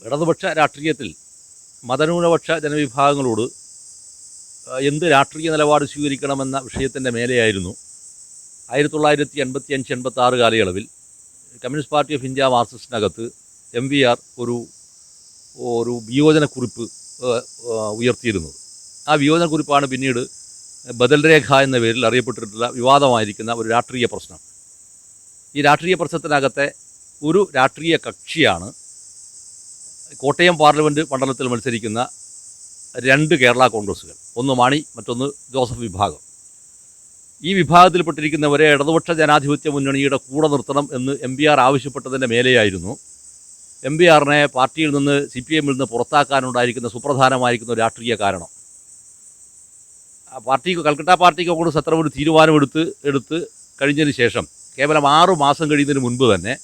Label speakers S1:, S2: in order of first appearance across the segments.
S1: ഇടതുപക്ഷ രാഷ്ട്രീയത്തിൽ മതന്യൂനപക്ഷ ജനവിഭാഗങ്ങളോട് എന്ത് രാഷ്ട്രീയ നിലപാട് സ്വീകരിക്കണമെന്ന വിഷയത്തിൻ്റെ മേലെയായിരുന്നു 1985-86 കാലയളവിൽ കമ്മ്യൂണിസ്റ്റ് പാർട്ടി ഓഫ് ഇന്ത്യ മാർക്സിസ്റ്റിനകത്ത് MVR ഒരു വിയോജനക്കുറിപ്പ് ഉയർത്തിയിരുന്നത്. ആ വിയോജനക്കുറിപ്പാണ് പിന്നീട് ബദൽ രേഖ എന്ന പേരിൽ അറിയപ്പെട്ടിട്ടുള്ള വിവാദമായിരിക്കുന്ന ഒരു രാഷ്ട്രീയ പ്രശ്നം. ഈ രാഷ്ട്രീയ പ്രശ്നത്തിനകത്തെ ഒരു രാഷ്ട്രീയ കക്ഷിയാണ് കോട്ടയം പാർലമെൻറ്റ് മണ്ഡലത്തിൽ മത്സരിക്കുന്ന 2 കേരള കോൺഗ്രസ്സുകൾ. ഒന്ന് മാണി, മറ്റൊന്ന് ജോസഫ് വിഭാഗം. ഈ വിഭാഗത്തിൽപ്പെട്ടിരിക്കുന്നവരെ ഇടതുപക്ഷ ജനാധിപത്യ മുന്നണിയുടെ കൂടെ നിർത്തണം എന്ന് MVR ആവശ്യപ്പെട്ടതിൻ്റെ മേലെയായിരുന്നു MVRനെ പാർട്ടിയിൽ നിന്ന് CPM-ൽ നിന്ന് പുറത്താക്കാനുണ്ടായിരിക്കുന്ന സുപ്രധാനമായിരിക്കുന്ന ഒരു രാഷ്ട്രീയ കാരണം. കൽക്കട്ട പാർട്ടി കോൺഗ്രസ് അത്ര ഒരു തീരുമാനമെടുത്ത് കഴിഞ്ഞതിന് ശേഷം കേവലം 6 മാസം കഴിയുന്നതിന് മുൻപ് തന്നെ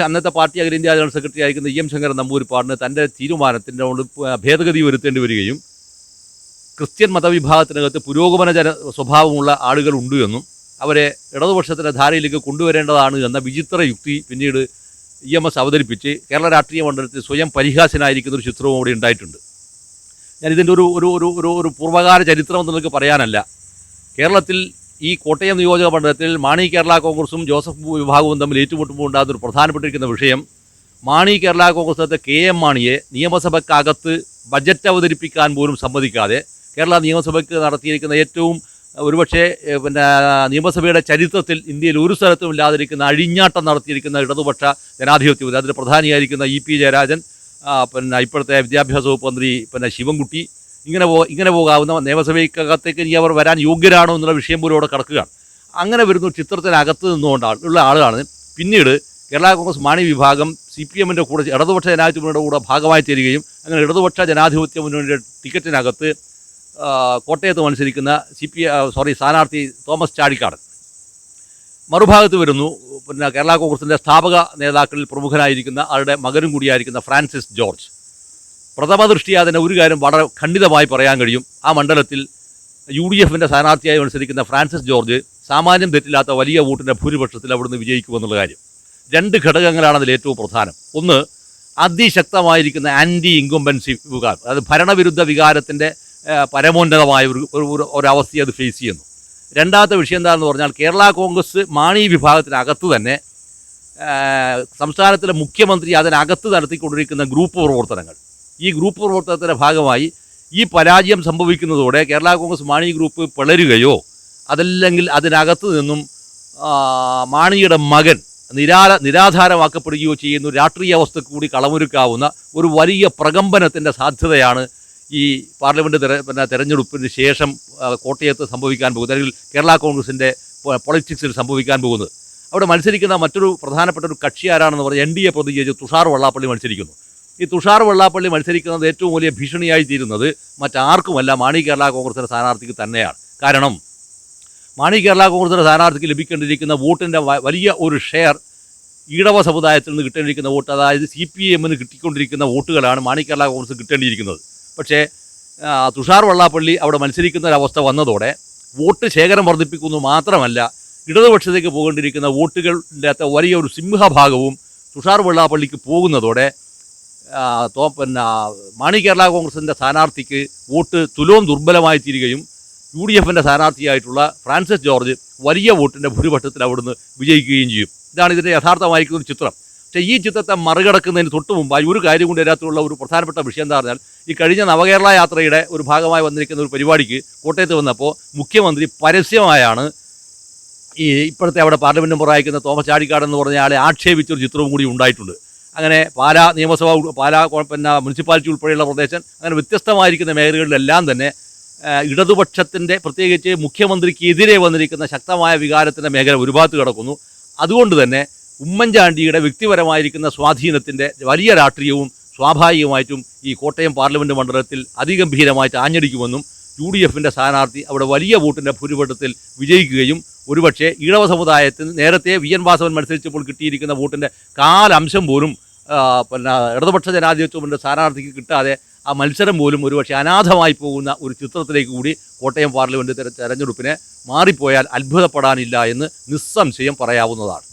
S1: അന്നത്തെ പാർട്ടി അഖിലേന്ത്യാ ജനറൽ സെക്രട്ടറി ആയിരിക്കുന്ന EM ശങ്കരൻ നമ്പൂതിരിപ്പാടിന് തൻ്റെ തീരുമാനത്തിൻ്റെ ഭേദഗതി വരുത്തേണ്ടി വരികയും ക്രിസ്ത്യൻ മതവിഭാഗത്തിനകത്ത് പുരോഗമന സ്വഭാവമുള്ള ആളുകളുണ്ട് എന്നും അവരെ ഇടതുപക്ഷത്തിൻ്റെ ധാരയിലേക്ക് കൊണ്ടുവരേണ്ടതാണ് എന്ന വിചിത്ര യുക്തി പിന്നീട് EMS അവതരിപ്പിച്ച് കേരള രാഷ്ട്രീയ മണ്ഡലത്തിൽ സ്വയം പരിഹാസ്യനായിരിക്കുന്ന ഒരു ചിത്രവും അവിടെ ഉണ്ടായിട്ടുണ്ട്. ഞാനിതിൻ്റെ ഒരു പൂർവ്വകാല ചരിത്രം എന്നൊക്കെ പറയാനല്ല. കേരളത്തിൽ ഈ കോട്ടയം നിയോജക മണ്ഡലത്തിൽ മാണി കേരള കോൺഗ്രസും ജോസഫ് വിഭാഗവും തമ്മിൽ ഏറ്റുമുട്ടുമ്പോൾ ഉണ്ടാകുന്ന ഒരു പ്രധാനപ്പെട്ടിരിക്കുന്ന വിഷയം, മാണി കേരള കോൺഗ്രസിനകത്തെ KM മാണിയെ നിയമസഭയ്ക്കകത്ത് ബജറ്റ് അവതരിപ്പിക്കാൻ പോലും സമ്മതിക്കാതെ കേരള നിയമസഭയ്ക്ക് നടത്തിയിരിക്കുന്ന ഏറ്റവും ഒരുപക്ഷെ നിയമസഭയുടെ ചരിത്രത്തിൽ ഇന്ത്യയിൽ ഒരു സ്ഥലത്തും ഇല്ലാതിരിക്കുന്ന അഴിഞ്ഞാട്ടം നടത്തിയിരിക്കുന്ന ഇടതുപക്ഷ ജനാധിപത്യം, അതിൽ പ്രധാനിയായിരിക്കുന്ന EP ജയരാജൻ, ഇപ്പോഴത്തെ വിദ്യാഭ്യാസ വകുപ്പ് മന്ത്രി ശിവൻകുട്ടി, ഇങ്ങനെ പോകാവുന്ന നിയമസഭയ്ക്കകത്തേക്ക് ഇനി അവർ വരാൻ യോഗ്യരാണോ എന്നുള്ള വിഷയം പോലും അവിടെ കിടക്കുകയാണ്. അങ്ങനെ വരുന്ന ചിത്രത്തിനകത്ത് നിന്നുകൊണ്ടുള്ള ആളാണ് പിന്നീട് കേരള കോൺഗ്രസ് മാണി വിഭാഗം CPM-ൻ്റെ കൂടെ ഇടതുപക്ഷ ജനാധിപത്യ മുന്നണിയുടെ കൂടെ ഭാഗമായി ചേരുകയും അങ്ങനെ ഇടതുപക്ഷ ജനാധിപത്യ മുന്നണിയുടെ ടിക്കറ്റിനകത്ത് കോട്ടയത്ത് മത്സരിക്കുന്ന സ്ഥാനാർത്ഥി തോമസ് ചാഴിക്കാടൻ. മറുഭാഗത്ത് വരുന്നു കേരള കോൺഗ്രസിൻ്റെ സ്ഥാപക നേതാക്കളിൽ പ്രമുഖനായിരിക്കുന്ന ആളുടെ മകനും കൂടിയായിരിക്കുന്ന ഫ്രാൻസിസ് ജോർജ്. പ്രഥമ ദൃഷ്ടിയാ തന്നെ ഒരു കാര്യം വളരെ ഖണ്ഡിതമായി പറയാൻ കഴിയും. ആ മണ്ഡലത്തിൽ UDF-ൻ്റെ സ്ഥാനാർത്ഥിയായി മത്സരിക്കുന്ന ഫ്രാൻസിസ് ജോർജ് സാമാന്യം തെറ്റില്ലാത്ത വലിയ വോട്ടിൻ്റെ ഭൂരിപക്ഷത്തിൽ അവിടുന്ന് വിജയിക്കുമെന്നുള്ള കാര്യം. 2 ഘടകങ്ങളാണ് അതിൽ ഏറ്റവും പ്രധാനം. ഒന്ന്, അതിശക്തമായിരിക്കുന്ന ആൻറ്റി ഇൻകംബൻസി വികാരം, അതായത് ഭരണവിരുദ്ധ വികാരത്തിൻ്റെ പരമോന്നതമായ ഒരവസ്ഥയെ അത് ഫേസ് ചെയ്യുന്നു. രണ്ടാമത്തെ വിഷയം എന്താണെന്ന് പറഞ്ഞാൽ കേരള കോൺഗ്രസ് മാണി വിഭാഗത്തിനകത്ത് തന്നെ സംസ്ഥാനത്തിലെ മുഖ്യമന്ത്രി അതിനകത്ത് നടത്തിക്കൊണ്ടിരിക്കുന്ന ഗ്രൂപ്പ് പ്രവർത്തനങ്ങൾ, ഈ ഗ്രൂപ്പ് പ്രവർത്തനത്തിൻ്റെ ഭാഗമായി ഈ പരാജയം സംഭവിക്കുന്നതോടെ കേരള കോൺഗ്രസ് മാണി ഗ്രൂപ്പ് പിളരുകയോ അതല്ലെങ്കിൽ അതിനകത്ത് നിന്നും മാണിയുടെ മകൻ നിരാധാരമാക്കപ്പെടുകയോ ചെയ്യുന്ന രാഷ്ട്രീയ അവസ്ഥക്ക് കൂടി കളമൊരുക്കാവുന്ന ഒരു വലിയ പ്രകമ്പനത്തിൻ്റെ സാധ്യതയാണ് ഈ പാർലമെൻറ്റ് തെരഞ്ഞെടുപ്പിന് ശേഷം കോട്ടയത്ത് സംഭവിക്കാൻ പോകുന്നത്, അല്ലെങ്കിൽ കേരള കോൺഗ്രസിൻ്റെ പൊളിറ്റിക്സിൽ സംഭവിക്കാൻ പോകുന്നത്. അവിടെ മത്സരിക്കുന്ന മറ്റൊരു പ്രധാനപ്പെട്ട ഒരു കക്ഷി ആരാണെന്ന് പറഞ്ഞാൽ NDA പ്രതിനിധി തുഷാർ വെള്ളാപ്പള്ളി മത്സരിക്കുന്നു. ഈ തുഷാർ വെള്ളാപ്പള്ളി മത്സരിക്കുന്നത് ഏറ്റവും വലിയ ഭീഷണിയായി തീരുന്നത് മറ്റാർക്കുമല്ല, മാണി കേരള കോൺഗ്രസിൻ്റെ സ്ഥാനാർത്ഥിക്ക് തന്നെയാണ്. കാരണം മാണി കേരള കോൺഗ്രസിൻ്റെ സ്ഥാനാർത്ഥിക്ക് ലഭിക്കേണ്ടിയിരിക്കുന്ന വോട്ടിൻ്റെ വലിയ ഒരു ഷെയർ ഈഴവ സമുദായത്തിൽ നിന്ന് കിട്ടേണ്ടിയിരിക്കുന്ന വോട്ട്, അതായത് CPM-ന് കിട്ടിക്കൊണ്ടിരിക്കുന്ന വോട്ടുകളാണ് മാണി കേരള കോൺഗ്രസ് കിട്ടേണ്ടിയിരിക്കുന്നത്. പക്ഷേ തുഷാർ വെള്ളാപ്പള്ളി അവിടെ മത്സരിക്കുന്ന ഒരവസ്ഥ വന്നതോടെ വോട്ട് ശേഖരം വർദ്ധിപ്പിക്കുന്നു മാത്രമല്ല, ഇടതുപക്ഷത്തേക്ക് പോകേണ്ടിയിരിക്കുന്ന വോട്ടുകളുടെ വലിയ ഒരു സിംഹഭാഗവും തുഷാർ വെള്ളാപ്പള്ളിക്ക് പോകുന്നതോടെ മാണി കേരള കോൺഗ്രസിൻ്റെ സ്ഥാനാർത്ഥിക്ക് വോട്ട് തുലോം ദുർബലമായി തീരുകയും UDF-ൻ്റെ സ്ഥാനാർത്ഥിയായിട്ടുള്ള ഫ്രാൻസിസ് ജോർജ് വലിയ വോട്ടിൻ്റെ ഭൂരിപക്ഷത്തിൽ അവിടുന്ന് വിജയിക്കുകയും ചെയ്യും. ഇതാണ് ഇതിൻ്റെ യഥാർത്ഥമായിരിക്കുന്ന ഒരു ചിത്രം. പക്ഷേ ഈ ചിത്രത്തെ മറികടക്കുന്നതിന് തൊട്ട് മുമ്പായി ഒരു കാര്യം കൊണ്ട് ഇതിനകത്തുള്ള ഒരു പ്രധാനപ്പെട്ട വിഷയം എന്താ പറഞ്ഞാൽ, ഈ കഴിഞ്ഞ നവകേരള യാത്രയുടെ ഒരു ഭാഗമായി വന്നിരിക്കുന്ന ഒരു പരിപാടിക്ക് കോട്ടയത്ത് വന്നപ്പോൾ മുഖ്യമന്ത്രി പരസ്യമായാണ് ഈ ഇപ്പോഴത്തെ അവിടെ പാർലമെൻറ്റ് മെമ്പറായിരിക്കുന്ന തോമസ് ചാഴിക്കാടൻ എന്ന് പറഞ്ഞ ആളെ ആക്ഷേപിച്ചൊരു ചിത്രവും കൂടി ഉണ്ടായിട്ടുണ്ട്. അങ്ങനെ പാലാ നിയമസഭ, പാലാ മുനിസിപ്പാലിറ്റി ഉൾപ്പെടെയുള്ള പ്രദേശം, അങ്ങനെ വ്യത്യസ്തമായിരിക്കുന്ന മേഖലകളിലെല്ലാം തന്നെ ഇടതുപക്ഷത്തിൻ്റെ പ്രത്യേകിച്ച് മുഖ്യമന്ത്രിക്കെതിരെ വന്നിരിക്കുന്ന ശക്തമായ വികാരത്തിൻ്റെ മേഖല ഒരു ഭാഗത്ത് കിടക്കുന്നു. അതുകൊണ്ട് തന്നെ ഉമ്മൻചാണ്ടിയുടെ വ്യക്തിപരമായിരിക്കുന്ന സ്വാധീനത്തിൻ്റെ വലിയ രാഷ്ട്രീയവും സ്വാഭാവികമായിട്ടും ഈ കോട്ടയം പാർലമെൻറ്റ് മണ്ഡലത്തിൽ അതിഗംഭീരമായിട്ട് ആഞ്ഞടിക്കുമെന്നും UDF-ൻ്റെ സ്ഥാനാർത്ഥി അവിടെ വലിയ വോട്ടിൻ്റെ ഭൂരിപക്ഷത്തിൽ വിജയിക്കുകയും ഒരുപക്ഷെ ഈഴവ സമുദായത്തിൽ നേരത്തെ VN വാസവൻ മത്സരിച്ചപ്പോൾ കിട്ടിയിരിക്കുന്ന വോട്ടിൻ്റെ കാലംശം പോലും ഇടതുപക്ഷ ജനാധിപത്യത്തിൻ്റെ സ്ഥാനാർത്ഥിക്ക് കിട്ടാതെ ആ മത്സരം പോലും ഒരുപക്ഷെ അനാഥമായി പോകുന്ന ഒരു ചിത്രത്തിലേക്ക് കൂടി കോട്ടയം പാർലമെൻറ്റ് തെരഞ്ഞെടുപ്പിനെ മാറിപ്പോയാൽ അത്ഭുതപ്പെടാനില്ല എന്ന് നിസ്സംശയം പറയാവുന്നതാണ്.